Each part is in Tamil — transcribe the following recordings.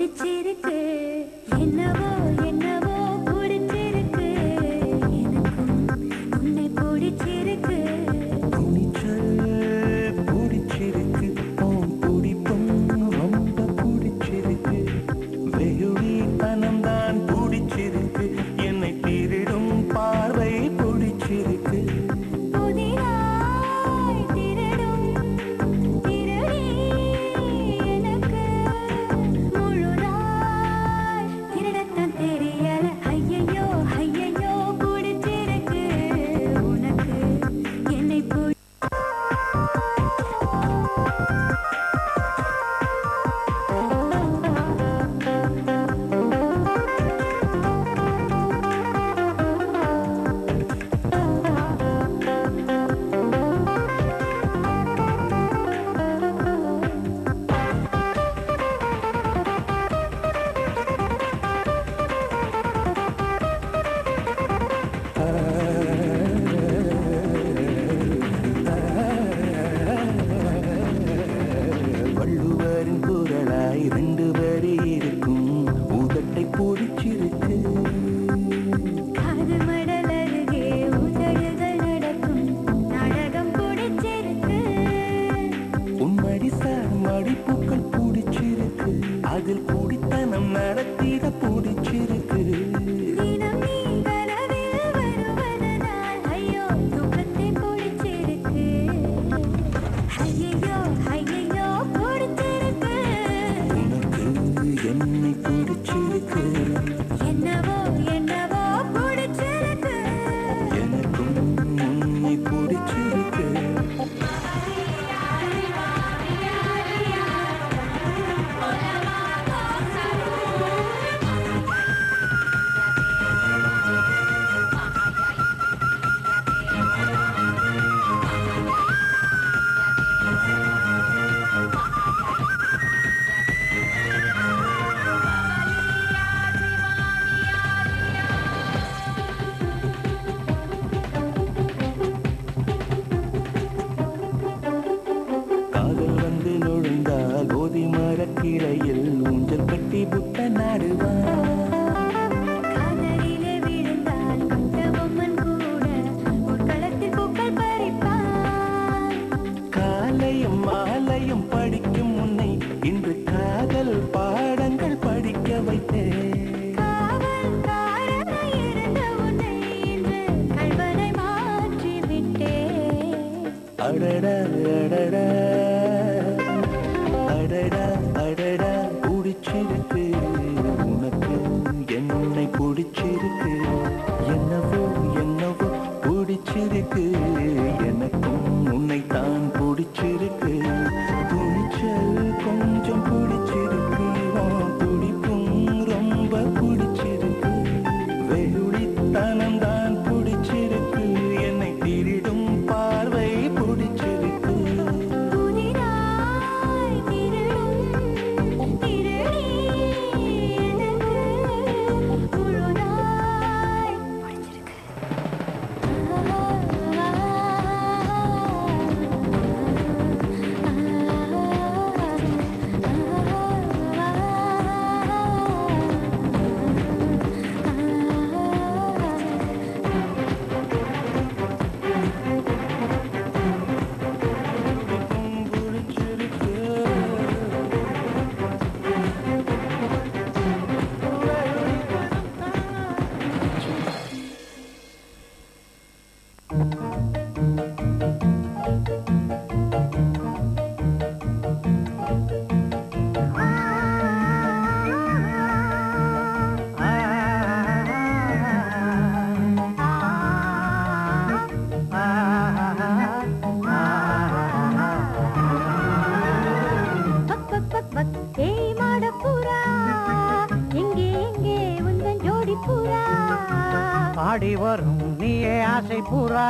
பிடிச்சிருக்கு என்னவோ என்னவோ பிடிச்சிருக்கு எனக்கும் உன்னை பிடிச்சிருக்கு துணிச்சல் பிடிச்சிருக்கு பிடிப்பும் ரொம்ப பிடிச்சிருக்கு வெகுளி தனம்தான் பிடிச்சிருக்கு என்னை திருடும் பார்வை பிடிச்சிருக்கு அதில் கூடித்தனம் நடத்திட பிடிச்சிருக்கு உனக்கு என்னை பிடிச்சிருக்கு என்னவோ என்னவோ பிடிச்சிருக்கு எனக்கும் உன்னை பிடிச்சிருக்கு கோதி மரக்கிளையில் ஊஞ்சல் கட்டி புட்ட நாடுவான் காதலிலே விழுந்தால் கண்டபொம்மன் கூட ஒரு களத்தில் பூக்கள் பறிப்பான் காலையும் மாலையும் படிக்கும் முன்னை இன்று காதல் பாடங்கள் படிக்க வைத்தேன் காவல்காரனாய் இருந்த உன்னை இன்று கள்வனை மாற்றி விட்டேன் அடடா அடடா அடடா அடடா பிடிச்சிருக்கு உனக்கு என்னை பிடிச்சிருக்கு என்னவோ என்னவோ பிடிச்சிருக்கு எனக்கும் உன்னைத்தான் பிடிச்சிருக்கு துணிச்சல் கொஞ்சம் பிடிச்சிருக்கு துடிப்பும் ரொம்ப பிடிச்சிருக்கு வெகுளித்தனம் தான் பிடிச்சிருக்கு என்னை திருடும் பார்வை பிடிச்சிருக்கு ஆடி வரும் நீயே ஆசை பூரா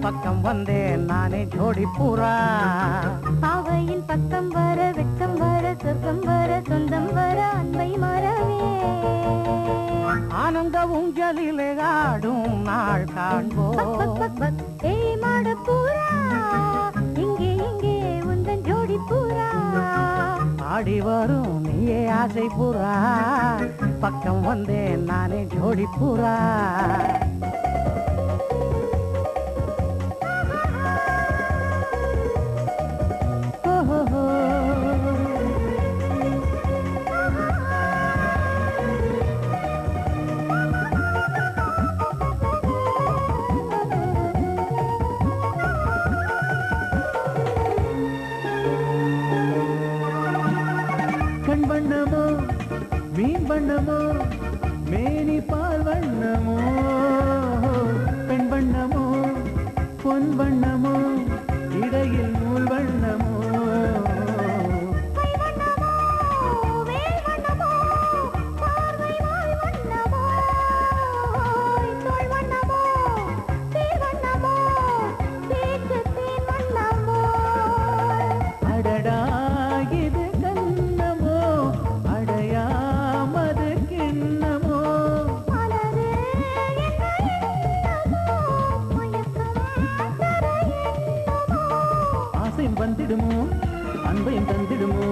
பக்கம் வந்தேன் நானே ஜோடி பூரா பாவையின் பக்கம் வர வெட்கம் வர சொர்க்கம் வர சொந்தம் வர அன்பை மறவே ஆனந்த ஊஞ்சலிலே ஆடும் நாள் காண்போம் ஏய் மாட பூரா இங்கே இங்கே உந்தன் ஜோடி பூரா ஆடி வரும் நீயே ஆசை புறா பக்கம் வந்தேன் நானே ஜோடி புறா கண் வண்ணமோ மீன் வண்ணமோ மேனி பால் வண்ணமோ பெண் வண்ணமோ பொன் வண்ணமோ இடையில் நூல் வண்ணமோ வந்திடுமோ அன்பையும் தந்திடுமோ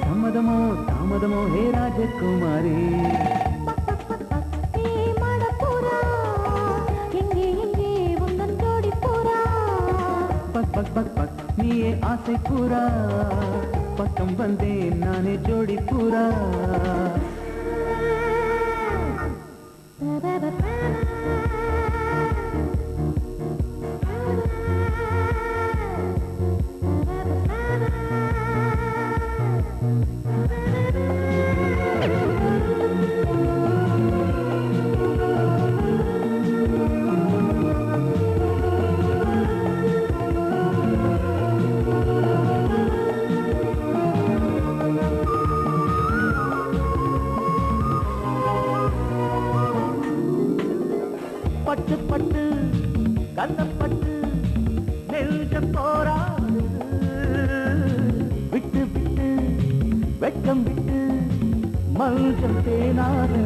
சம்மதமோ தாமதமோ ஹே ராஜகுமாரி பக் பக் பக் பக் நீயே ஆசை பூரா பக்கம் வந்தேன் நானே ஜோடி பூரா பட்டு பட்டு கண்ணப்பட்டு நெஞ்சம் போராடு விட்டு விட்டு வெட்கம் விட்டு மஞ்சள் தேனாடு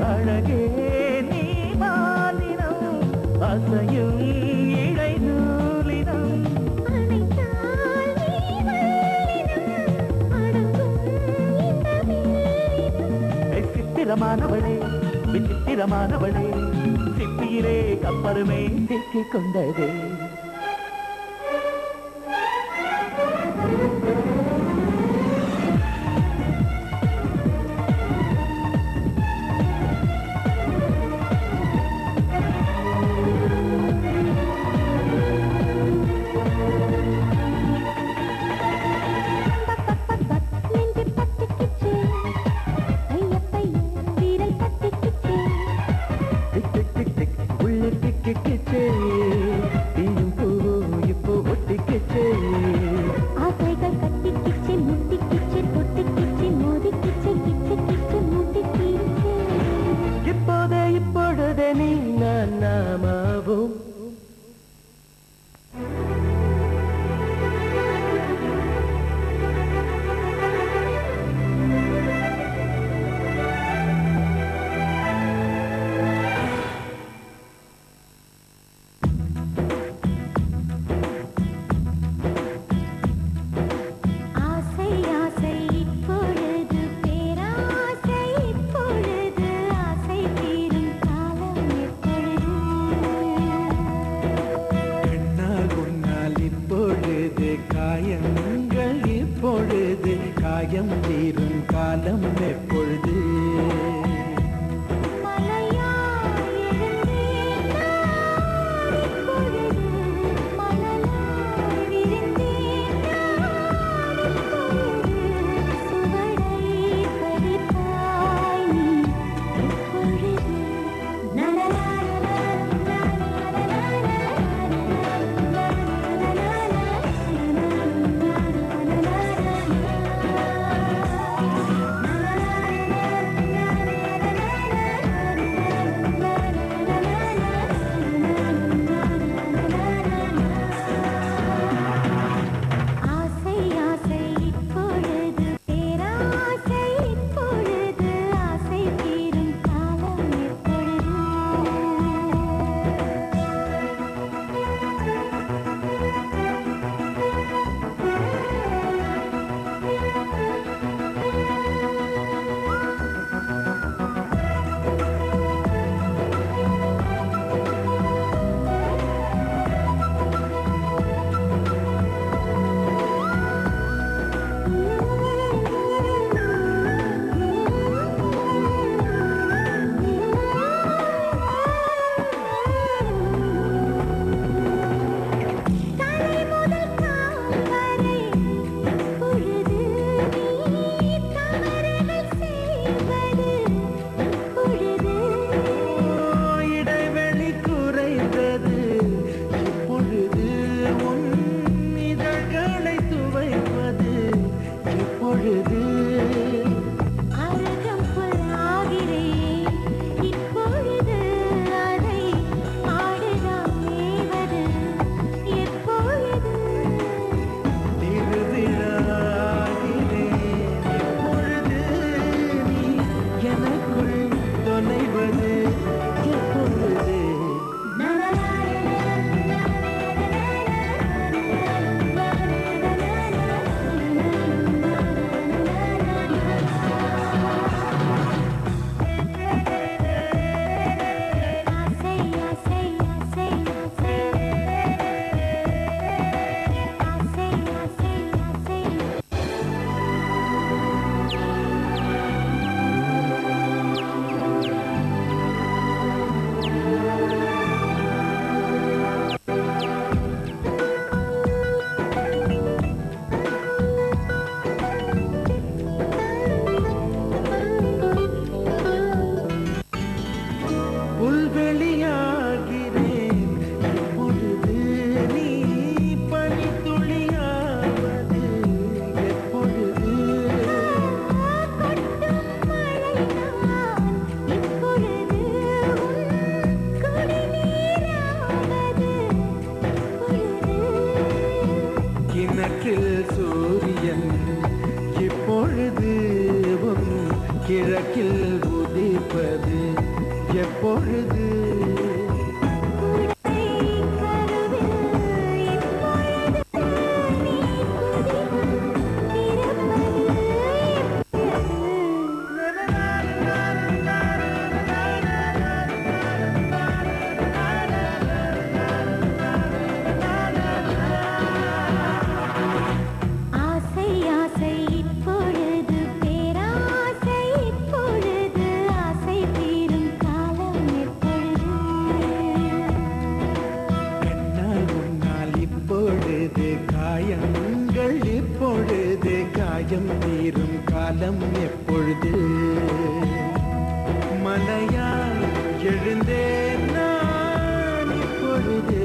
அழகே நீ மாலினம் அசையும் இழை நூலினம் சித்திரமானவளே விசித்திரமானவளே சிப்பியிலே கப்பருமே சிக்கிக் கொண்டதே இப்பொழுதே நீ நான் நாமாவும் ஆசை ஆசை இப்பொழுது பேராசை கிழக்கில் உதிப்பது எப்பொழுது தீரும் காலம் எப்பொழுது மலையால் எழுந்தேன் நான் இப்பொழுது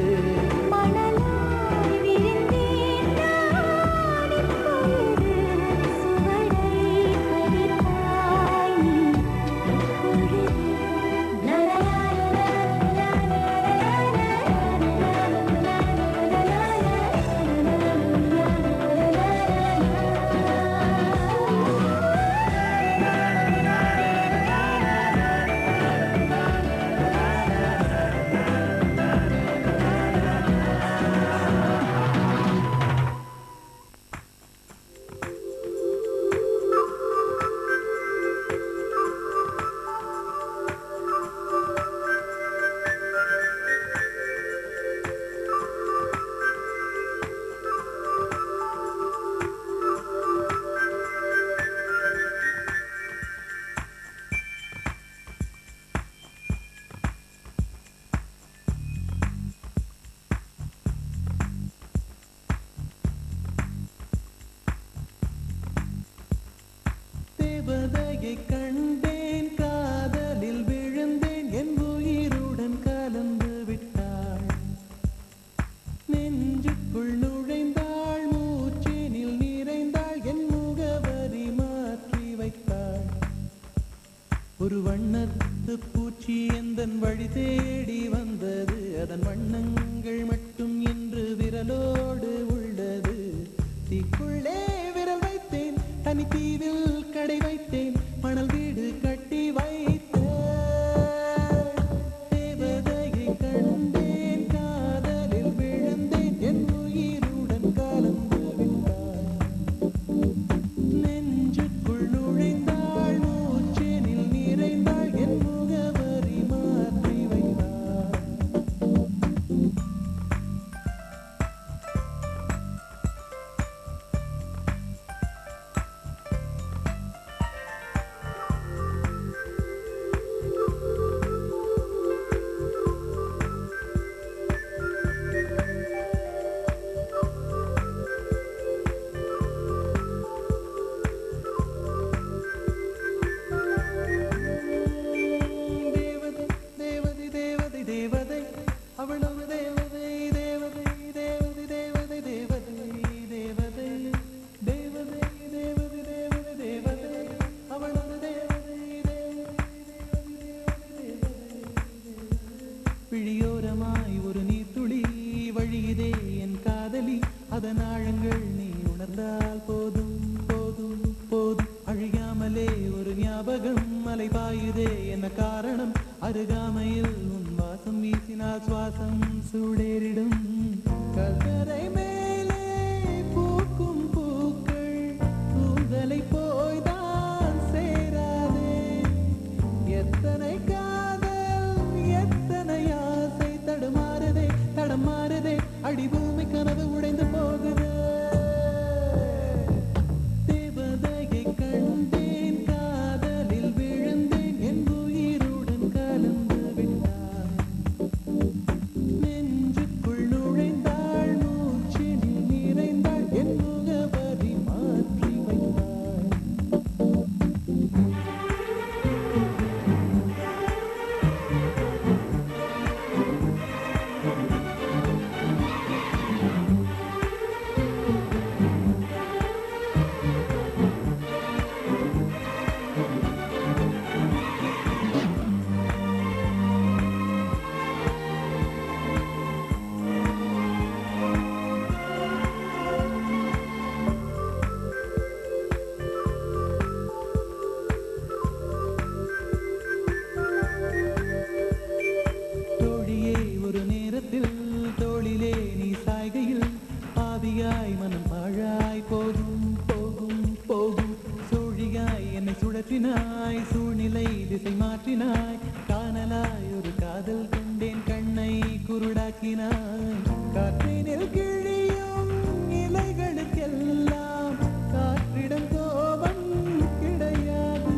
தேவதையை கண்டேன் காதலில் விழுந்தேன் என் உயிருடன் கலந்து விட்டாள் நெஞ்சுக்குள் நுழைந்தாள் மூச்சினில் நிறைந்தாள் என் முகவரி மாற்றி வைத்தாள் ஒரு வண்ணத்து பூச்சி எந்தன் வழி தேடி வந்தது அதன் வண்ணங்கள் மட்டும் இன்று விரலோடு உள்ளது தீக்குள்ளே விரல் வைத்தேன் தனி தீவில் கடை வைத்தேன் மணல் வீடு கட்டி வைத்தேன் தேவதையை கண்டேன் காதலில் விழுந்தேன் என் உயிருடன் கலந்து விட்டாள் நெஞ்சுக்குள் நுழைந்தாள் மூச்சினில் நிறைந்தாள் என் முகவரி மாற்றி வைத்தாள் தேவதை அவளவு தேவதை தேவதை தேவதை தேவதை தேவதை தேவதை தேவதை தேவதை தேவதை தேவதை அவளவு தேவதை பிழியோரமாய் ஒரு நீர்த்துளி வழியுதே என் காதலி அதன் ஆழங்கள் நீ உணர்ந்தால் போதும் போதும் போதும் அழியாமலே ஒரு ஞாபகம் மலை பாயுதே என்ன காரணம் அருகாமையில் உன் வாசம் வீசினால் சுவாசம் சூடேறிடும் கல்கரை மேலே பூக்கும் பூக்கள் கூந்தலை போய்தான் சேராதே எத்தனை காதல் எத்தனை ஆசை தடுமாறுதே தடமாறுதே அடிபூமி கனவு உடைந்து போகுது தேவதையை கண்டேன் காதலில் விழுந்தேன் என் உயிருடன் கலந்து விட்டாள் நெஞ்சுக்குள் நுழைந்தாள் மாற்றினாய் சூழ்நிலை திசை மாற்றினாய் காணலாய் ஒரு காதல் கண்டேன் கண்ணை குருடாக்கினாய் காற்றினில் கிழியும் இலைகளுக்கெல்லாம் காற்றிடம் கோபம் கிடையாது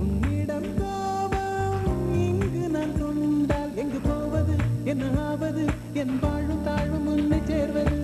உன்னிடம் கோபம் இங்கு நான் கொண்டால் எங்கு போவது என்ன ஆவது என் வாழும் தாழ்வும் உன்னை சேர்வது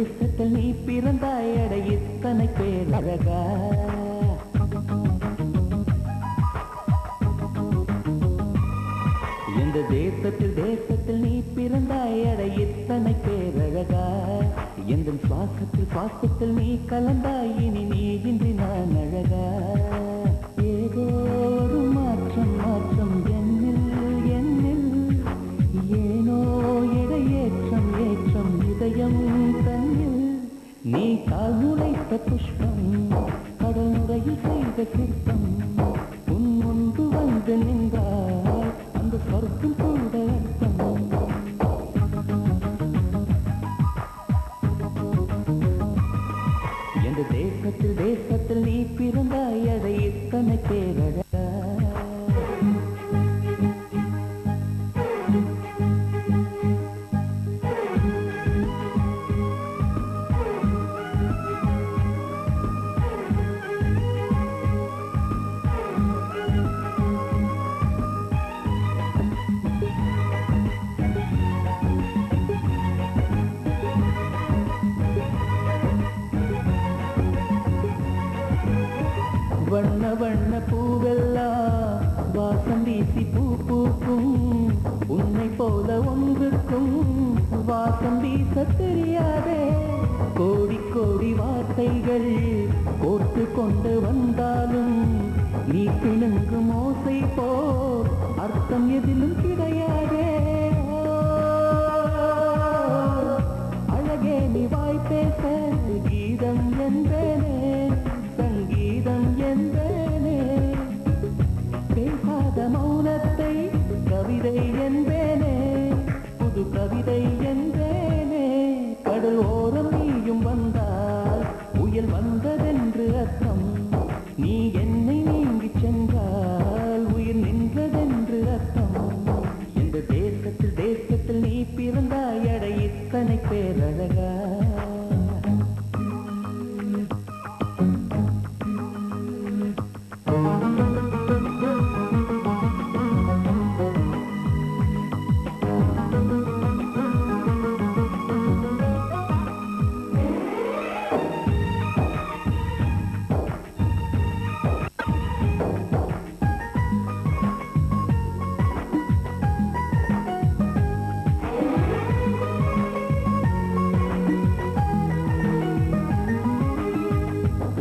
தேசத்தில் நீ பிறந்தாய் அட இத்தனை பேர் அழகா இந்த தேசத்தில் நீ பிறந்தாய் அட இத்தனை பேர் அழகா எந்த சுவாசத்தில் நீ கலந்தாய் இனி நீ இன்றி நான் அழகா ஏதோ ஒரு மாற்றம் என்னில் ஏனோ இடையேற்றம் இதயம் தன்னில் நீ கால் நுழைத்த புஷ்பம் கடல் நுரையில் செய்த சிற்பம் உன் முன்பு வந்து நின்றால் அந்த சொர்க்கம் கூட அர்த்தம் எந்த தேசத்தில் நீ பிறந்தாய் அதை இத்தனை பேரழ வண்ண வண்ண பூவெல்லாம் வாசம் வீசி பூ பூக்கும் உன்னை போல ஒன்றுக்கும் வாசம் வீச தெரியாதே கோடி கோடி வார்த்தைகள் கோர்த்து கொண்டு வந்தாலும் நீ பிணுங்கும் ஓசை போல் அர்த்தம் எதிலும் கிடையாதே அழகே நீ வாய் பேச கீதம் என்பேனே சங்கீதம் என்பேனே பேசாத மௌனத்தை கவிதை என்பேனே புது கவிதை என்பேனே கடல் ஓரம் நீயும் வந்தால் புயல் வந்ததென்று அர்த்தம் நீ என்னை நீங்கி சென்றால் உயிர் நின்றதென்று அர்த்தம் இந்த தேசத்தில் நீ பிறந்தாய் அட இத்தனை பேரழகா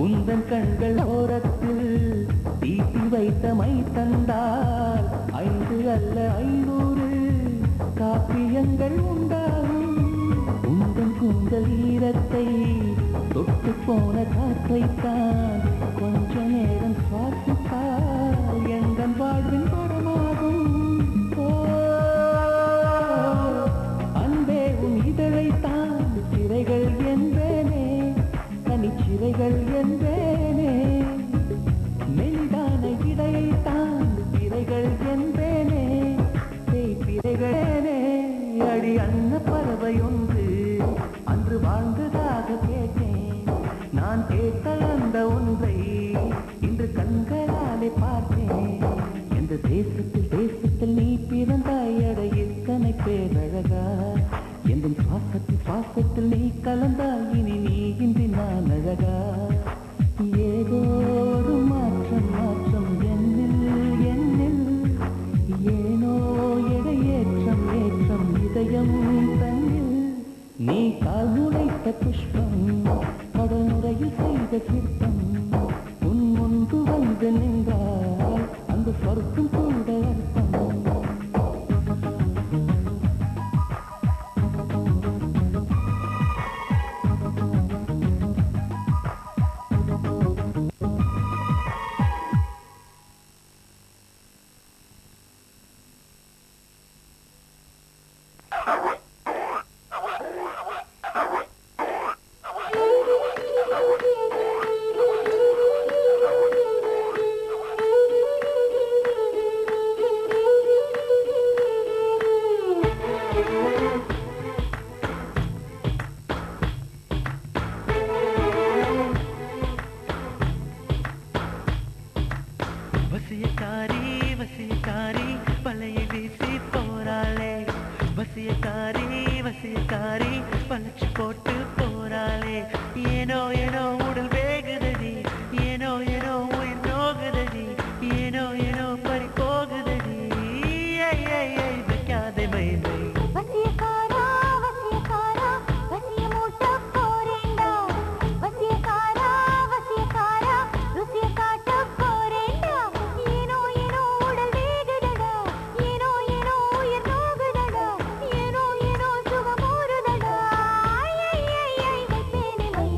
உந்தன் கண்கள் ஓரத்தில் தீட்டி வைத்த மை தந்தால் 5 அல்ல 500 காப்பியங்கள் உண்டாகும் உந்தன் கூந்தல் ஈரத்தை காற்றைத்தான் கொஞ்ச நேரம் சுவாசித்தால் எங்கள் வாழ்வின் பரமாகும். ஓ அன்பே உன் இதழைத்தான் சிறைகள் என்பேனே, தனிச்சிறைகள் என்பேனே. மெலிதான இடையைத்தான் பிறைகள் என்பேனே, பிறைகளே. அடி அன்ன பறவை ஒன்று அன்று வாழ்ந்ததாக கேட்டேன். நான் கேட்ட அந்த ஒன்றை இன்று கண்களாலே பார்த்தேன். எந்த தேசத்தில் நீ பிறந்தாய், அட எத்தனை பேரழகா. எந்த சுவாசத்தில் நீ கலந்தாய், இனி நீ இன்றி நான் அழகா. ஏதோ ஒரு மாற்றம் என்னில் ஏனோ எடையேற்றம் இதயம் தன்னில். நீ கால் நுழைத்த புஷ்பம், கடனுரையில் செய்த சிற்பம், உன் முன்பு வந்து நின்றால் அந்த சொர்க்கம் கூட அர்த்தம். வசியக்காரி பழைய வீசி போறாளே. வசியக்காரி பழச்சு போட்டு போறாளே. ஏனோ உடல் வேகுதடி, ஏனோ உயிர் நோகுதடி, ஏனோ பறி போகுதடி. வைக்காதே மை வசியக்காரா வசிய மூட்ட போறேண்டா. வசியக்காரா ருசிய காட்ட போறேண்டா. ஏனோ உடல் வேகுதடா, ஏனோ உயிர் நோகுதடா, ஏனோ சுகமோருதடா. வைப்பேனே மை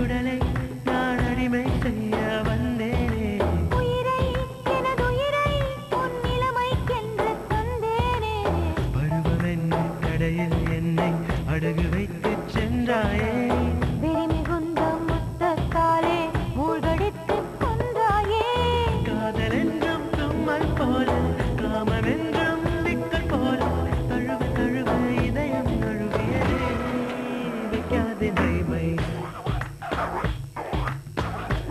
உடலை நான் அடிமை செய்ய வந்தேனே. எனதுயிரை உன் நிலைமைக்கென்று தந்தேனே. பருவம் என்னும் கடையில் என்னை அடகு வைத்து சென்றாயே. வெறிமிகுந்த முத்தத்தாலே மூழ்கடித்துக் கொன்றாயே. காதல் என்றும் தும்மல் போல, காமம் என்றும் விக்கல் போல, தழுவ இதயம் நழுவியதே. வைக்காதே மை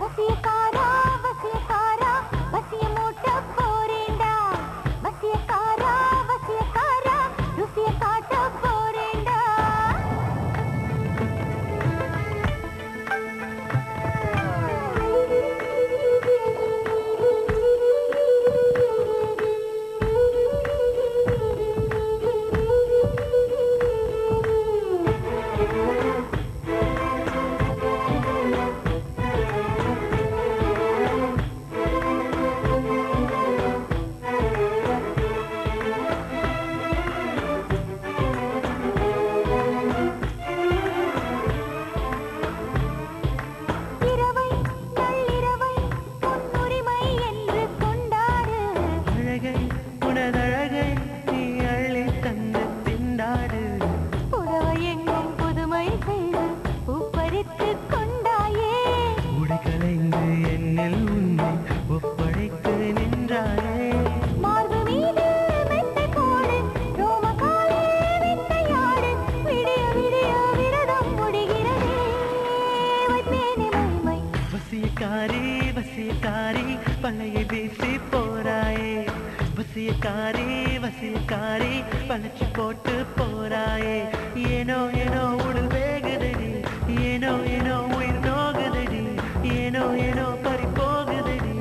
வசியக்காரா வசிய மூட்ட போறேண்டா. வசியக்காரா ருசிய காட்ட போறேண்டா. இரவை நள்ளிரவை பொன்னுரிமை என்று கொண்டாடு. உனதழகை நீ அள்ளி தந்து திண்டாடு. புடவை எங்கும் புதுமை செய்து பூப்பறித்துக் கொண்டாயே. உடை கலைந்து என்னில் உன்னை ஒப்படைத்து நின்றாயே. மார்பு மீது மெத்தை போடு, ரோமகாலே வித்தையாடு. விடிய விரதம் முடிகிறதே. வைப்பேனே மை வசியக்காரி பழைய வீசி போறாயே. வசியக்காரி பழச்சு போட்டு போறாயே. ஏனோ உடல் வேகுதடி, ஏனோ உயிர் நோகுதடி, ஏனோ பறி போகுதடி.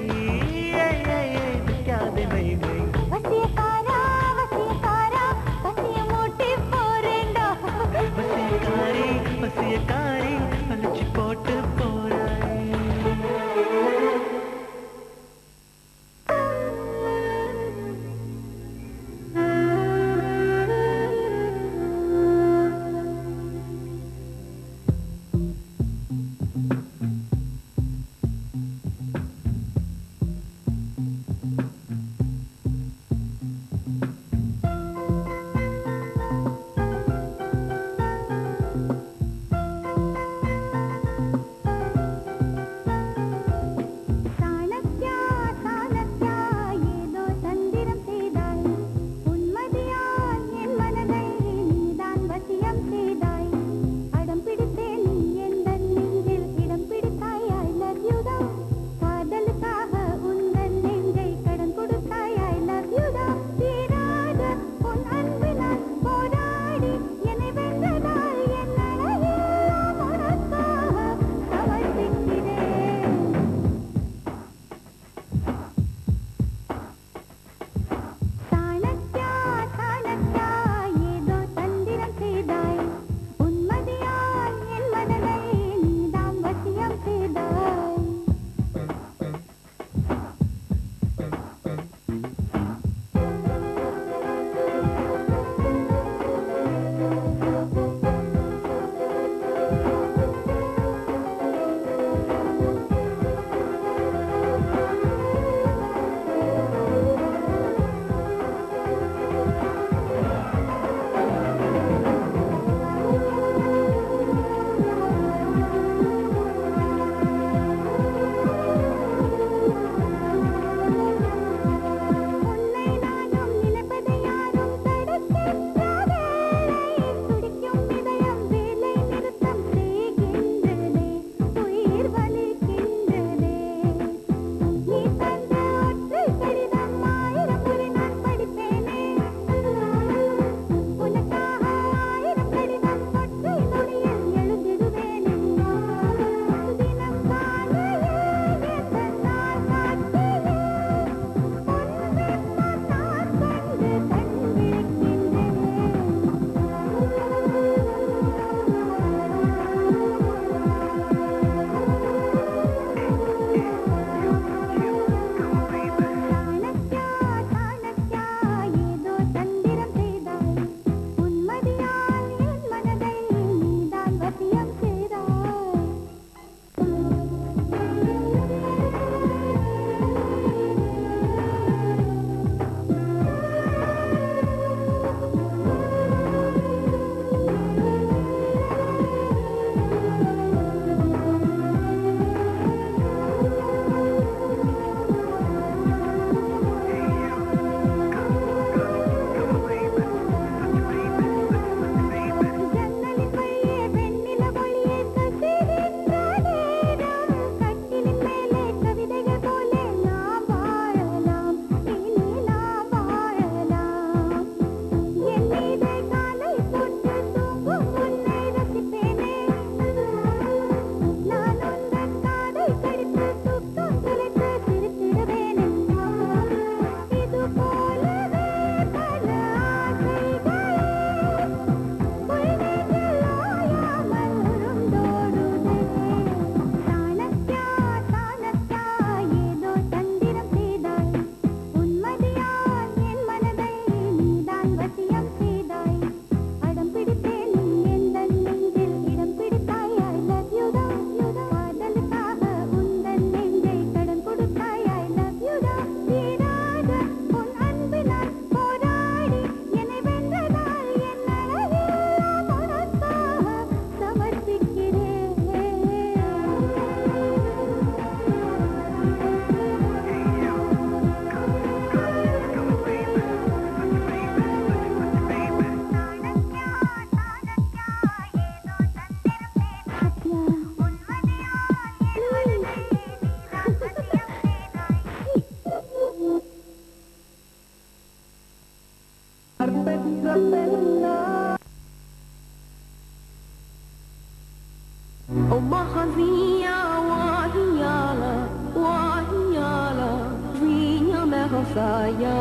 saya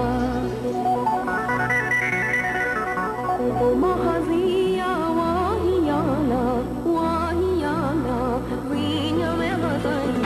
Mahazia wahiyana wahiyana Vinya mehazai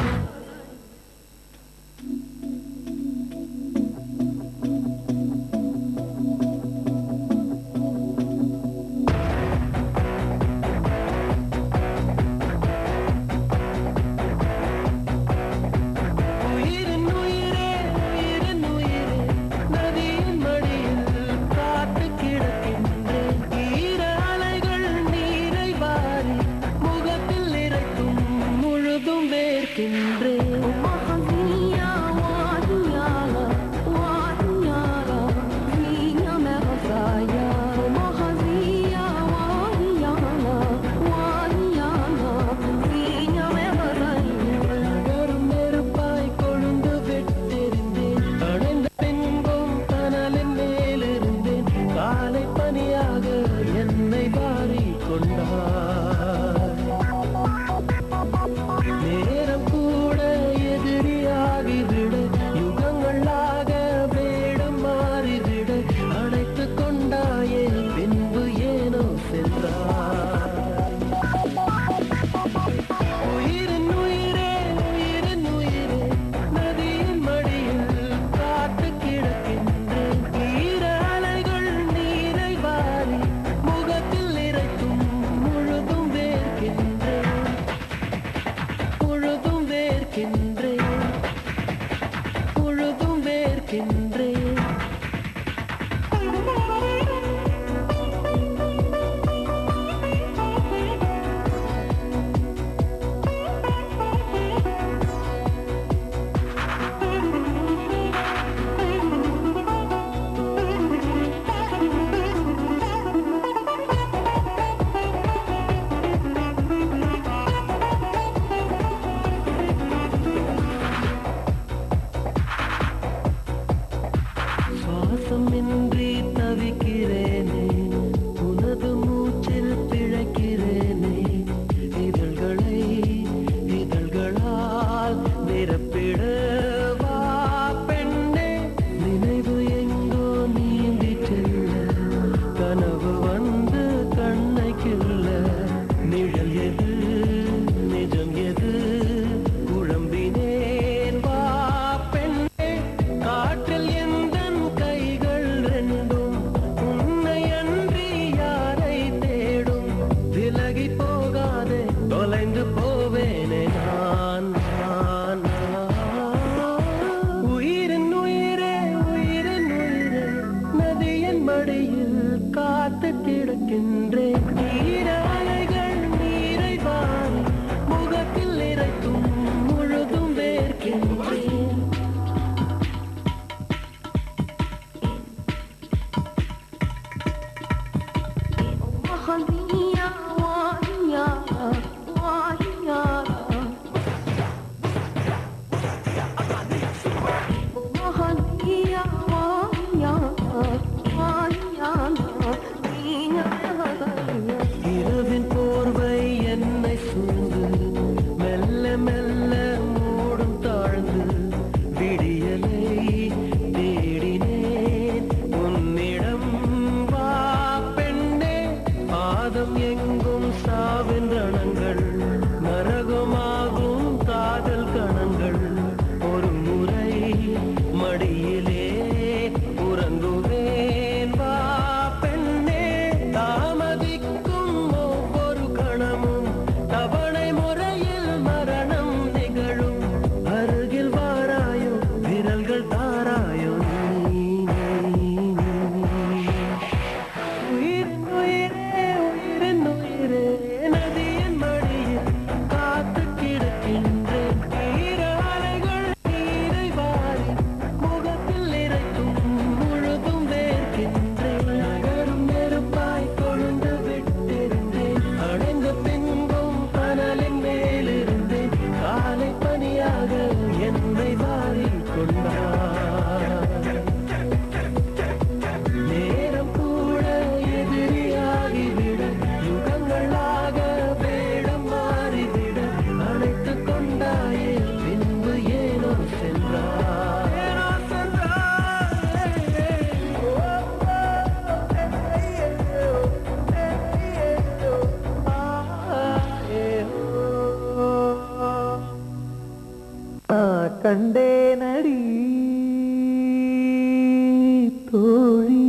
தோழி.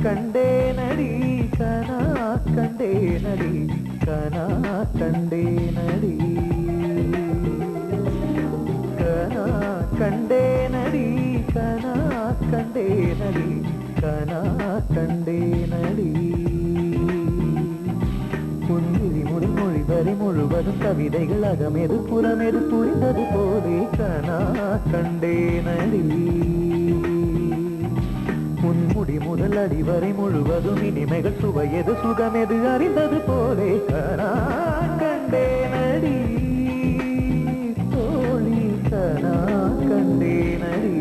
கண்டேனடி கனா கண்டேனடி கனா கண்டேனடி கனா கண்டேனடி கனா கண்டேனடி கனா கண்டேனடி புன்னிதி முதல் மொழி வரை முழுவதும் கவிதைகள் அகமெது புறமெது புரிந்தது போதே கனா கண்டேனடி முன்முடி முதல் அடிவரை முழுவதும் இனிமைகள் சுவையது சுகமெது அறிந்தது போலே கனா கண்டேனடி தோழி கனா கண்டேனடி.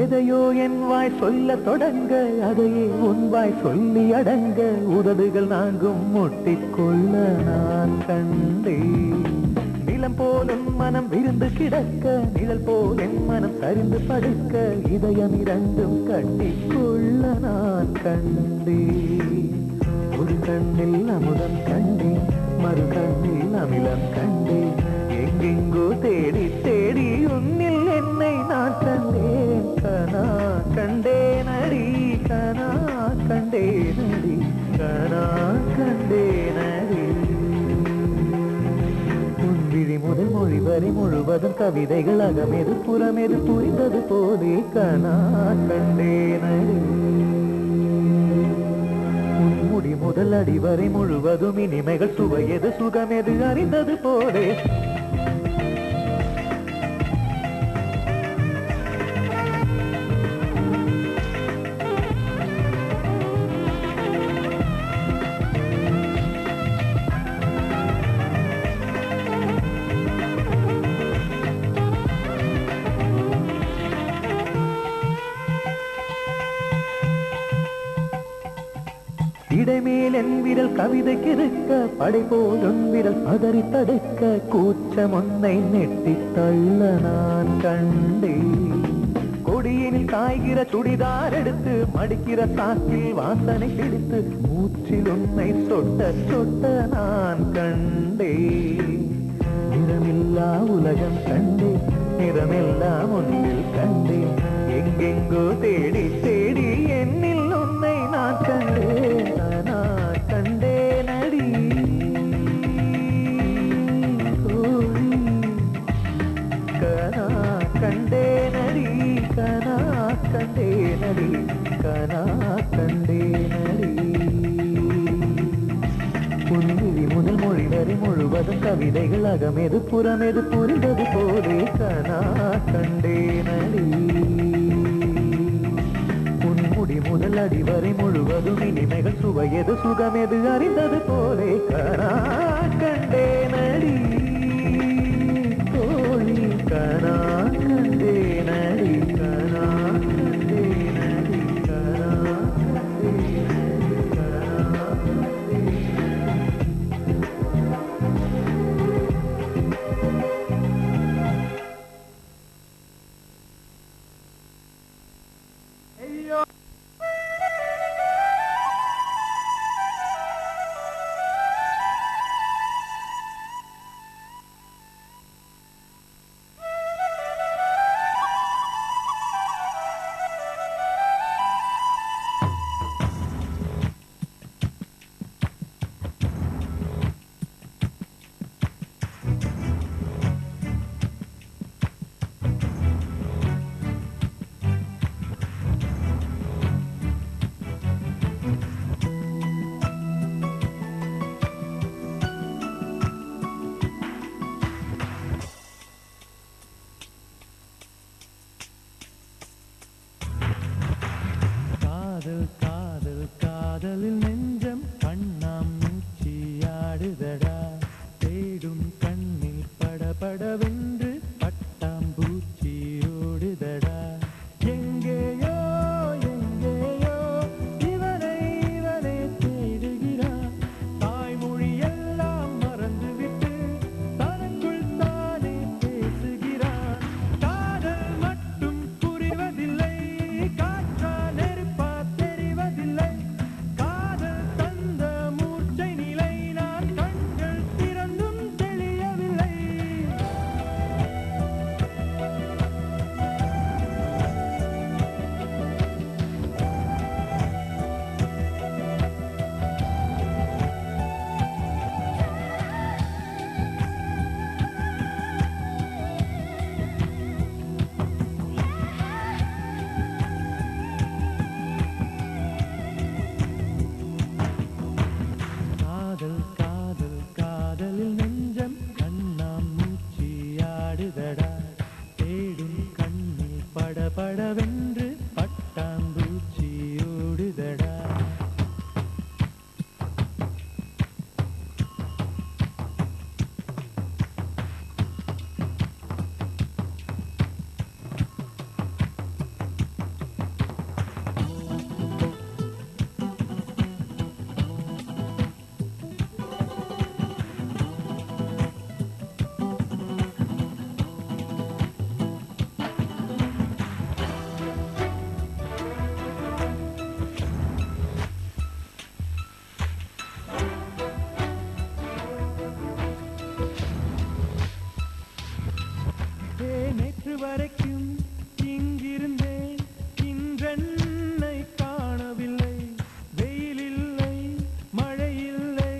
எதையோ என் வாய் சொல்ல தொடங்க அதையே உன் வாய் சொல்லி அடங்க உதடுகள் நான்கும் முட்டிக்கொள்ள நான் கண்டேன். நிலம் போலும் மனம் விருந்து கிடக்க நிழல் போல் என் மனம் சரிந்து படுக்க இதயம் இரண்டும் கட்டிக்கொள்ள நான் கண்டேன். ஒரு கண்ணில் அமுதம் கண்டேன் மறு கண்ணில் அமிலம் கண்டேன் எங்கெங்கோ தேடி தேடி உன்னில் என்னை நான் கண்டேன். கனா கண்டேனடி கனா கண்டேனடி கனா கண்டேனடி உன்விழி முதல் மொழி வரை முழுவதும் கவிதைகள் அகமெது புறமெது புரிந்தது போதே கனா கண்டேனடி உன்முடி முதல் அடிவரை முழுவதும் இனிமைகள் சுவையது சுகமெது அறிந்தது போதே. இடைமேல் என் விரல் கவிதை கிறுக்க படை போல் உன் விரல் பதறி தடுக்க கூச்சம் ஒன்னை நெட்டி தள்ள நான் கண்டேன். கொடியினில் காய்கிற சுடிதார் எடுத்து மடிக்கிற சாக்கில் வாசனை பிடித்து மூச்சில் உன்னை சொட்ட சொட்ட நான் கண்டேன். நிறமில்லா உலகம் கண்டேன் நிறமெல்லாம் ஒன்றில் கண்டேன் எங்கெங்கோ தேடி தேடி என்னில் உன்னை நான் கண்டேன். நான் கண்டேனடி தோழி கனா கண்டேனடி கனா கண்டேனடி கனா கண்டேனடி புன்விழி முதல் மொழி வரை முழுவதும் கவிதைகள் அகமெது புறமெது புரிந்தது போலே கனா கண்டேனடி உன்முடி முதல் அடிவரை முழுவதும் இனிமைகள் சுவையது சுகமெது அறிந்தது போலே கனா கண்டேனடி தோழி கனா கண்டேனடி கனா கண்டேனடி கனா கண்டேனடி கனா காதல் காதல் காதலில் நெஞ்சம் கண்ணாமூச்சியாடுதடா தேடும் கண்ணில் படபடவென்று பட்டாம்பூச்சி ஓடுதடா எங்கேயோ எங்கேயோ இவனை இவனை தேடுகிறான் தாய்மொழி எல்லாம் மறந்துவிட்டு தனக்குள் தானே பேசுகிறான் காதல் மட்டும் புரிவதில்லை காற்றா நெருப்பா தெரிவதில்லை காதல் தந்த மூர்ச்சை நிலை நான் கண்கள் திறந்தும் தெளியவில்லை காதல் காதல் காதலில் நெஞ்சம் கண்ணாமூச்சியாடுதடா தேடும் கண்ணில் படபடவென்று பட்டாம்பூச்சி ஓடுதடா நேற்று வரைக்கும் இங்கிருந்தேன் இன்றென்னை காணவில்லை வெயில் இல்லை மழை இல்லை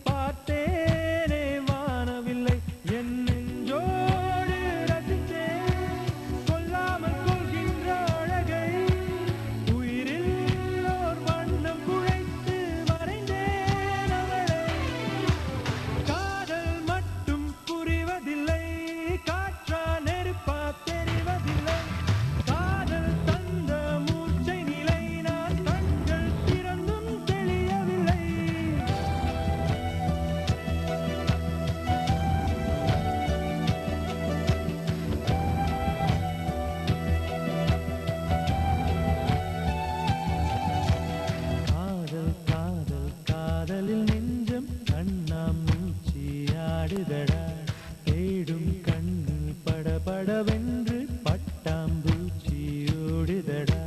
பார்த்தேனே வானவில்லை என் நெஞ்சோடு ரசித்தேன் கொல்லாமல் கொள்கின்ற அழகை உயிரில் ஓர் வண்ணம் குழைத்து வரைந்தேன் அவளை காதல் மட்டும் புரிவதில்லை காற்றா நெருப்பா தெரிவதில்லை காதல் தந்த மூர்ச்சை நிலை நான் கண்கள் திறந்தும் தெளியவில்லை காதல் காதல் காதலில் நெஞ்சம் கண்ணாமூச்சியாடுதடா தேடும் கண்ணில் படபடவென்று பட்டாம்பூச்சி ஓடுதடா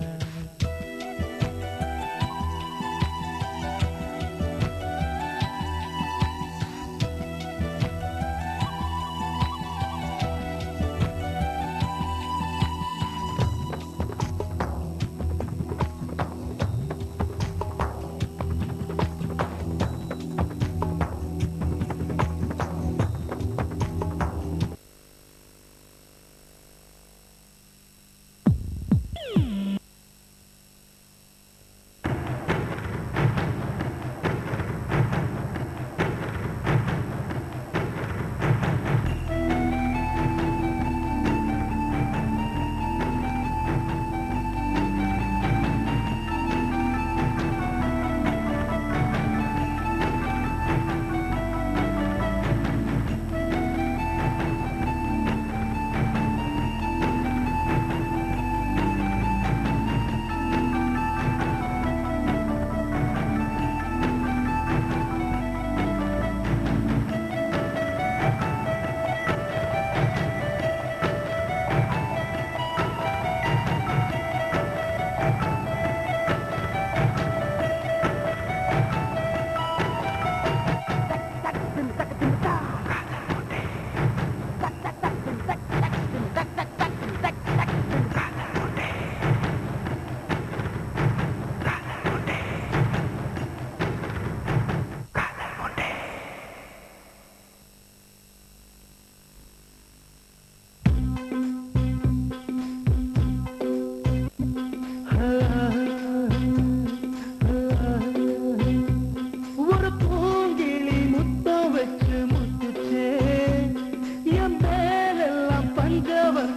ஒரு பூங்கிளி முத்தம் வச்சு முத்துச்சே என் மேலெல்லாம் பஞ்சவர்